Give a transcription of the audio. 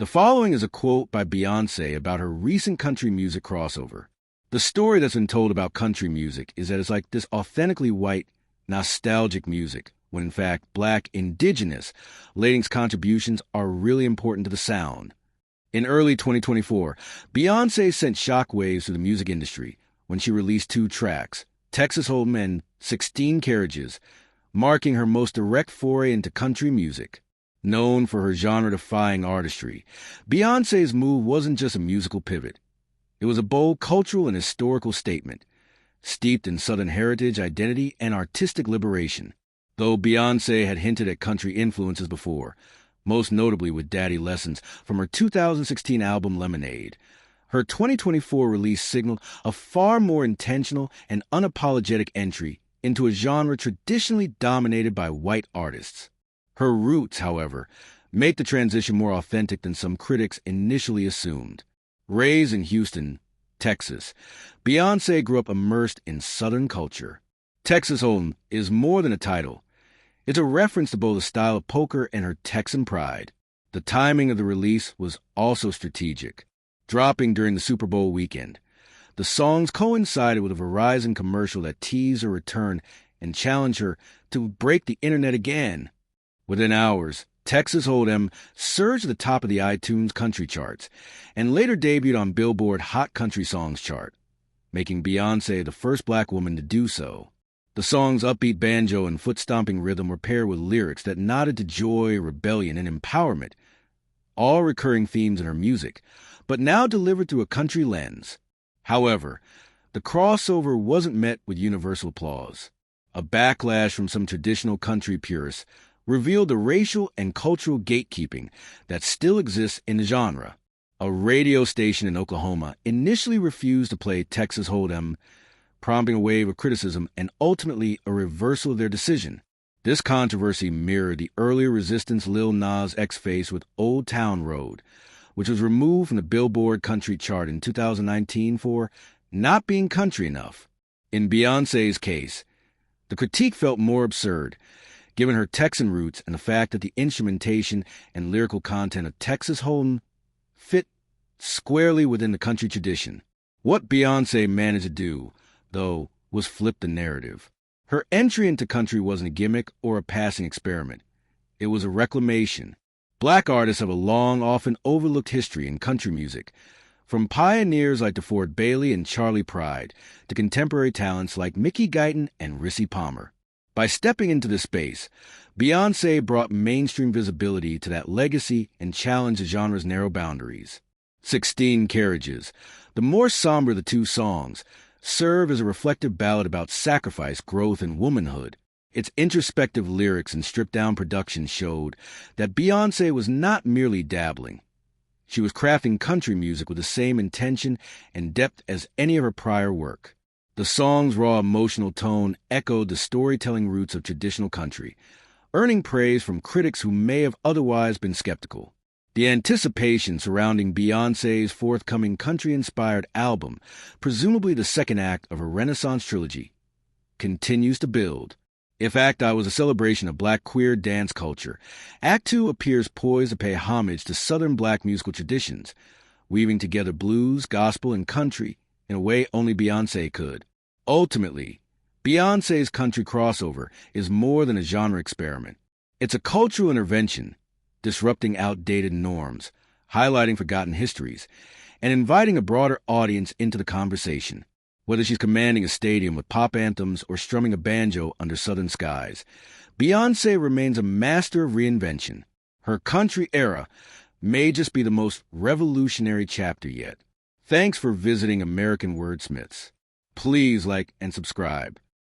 The following is a quote by Beyoncé about her recent country music crossover. The story that's been told about country music is that it's like this authentically white, nostalgic music, when in fact Black, Indigenous, Latinx contributions are really important to the sound. In early 2024, Beyoncé sent shockwaves through the music industry when she released 2 tracks, Texas Hold'em and 16 Carriages, marking her most direct foray into country music. Known for her genre-defying artistry, Beyoncé's move wasn't just a musical pivot. It was a bold cultural and historical statement, steeped in Southern heritage, identity, and artistic liberation. Though Beyoncé had hinted at country influences before, most notably with Daddy Lessons from her 2016 album Lemonade, her 2024 release signaled a far more intentional and unapologetic entry into a genre traditionally dominated by white artists. Her roots, however, make the transition more authentic than some critics initially assumed. Raised in Houston, Texas, Beyoncé grew up immersed in Southern culture. Texas Hold'em is more than a title. It's a reference to both the style of poker and her Texan pride. The timing of the release was also strategic, dropping during the Super Bowl weekend. The songs coincided with a Verizon commercial that teased her return and challenged her to break the internet again. Within hours, Texas Hold'em surged to the top of the iTunes country charts and later debuted on Billboard Hot Country Songs chart, making Beyoncé the first Black woman to do so. The song's upbeat banjo and foot-stomping rhythm were paired with lyrics that nodded to joy, rebellion, and empowerment, all recurring themes in her music, but now delivered through a country lens. However, the crossover wasn't met with universal applause. A backlash from some traditional country purists revealed the racial and cultural gatekeeping that still exists in the genre. A radio station in Oklahoma initially refused to play Texas Hold'em, prompting a wave of criticism and ultimately a reversal of their decision. This controversy mirrored the earlier resistance Lil Nas X faced with Old Town Road, which was removed from the Billboard country chart in 2019 for not being country enough. In Beyoncé's case, the critique felt more absurd, given her Texan roots and the fact that the instrumentation and lyrical content of Texas Hold'em fit squarely within the country tradition. What Beyoncé managed to do, though, was flip the narrative. Her entry into country wasn't a gimmick or a passing experiment. It was a reclamation. Black artists have a long, often overlooked history in country music, from pioneers like DeFord Bailey and Charlie Pride to contemporary talents like Mickey Guyton and Rissy Palmer. By stepping into this space, Beyoncé brought mainstream visibility to that legacy and challenged the genre's narrow boundaries. 16 Carriages, the more somber of the 2 songs, serve as a reflective ballad about sacrifice, growth, and womanhood. Its introspective lyrics and stripped-down production showed that Beyoncé was not merely dabbling. She was crafting country music with the same intention and depth as any of her prior work. The song's raw emotional tone echoed the storytelling roots of traditional country, earning praise from critics who may have otherwise been skeptical. The anticipation surrounding Beyoncé's forthcoming country-inspired album, presumably the second act of a Renaissance trilogy, continues to build. If Act I was a celebration of Black queer dance culture, Act II appears poised to pay homage to Southern Black musical traditions, weaving together blues, gospel, and country in a way only Beyoncé could. Ultimately, Beyoncé's country crossover is more than a genre experiment. It's a cultural intervention, disrupting outdated norms, highlighting forgotten histories, and inviting a broader audience into the conversation. Whether she's commanding a stadium with pop anthems or strumming a banjo under southern skies, Beyoncé remains a master of reinvention. Her country era may just be the most revolutionary chapter yet. Thanks for visiting American Wordsmiths. Please like and subscribe.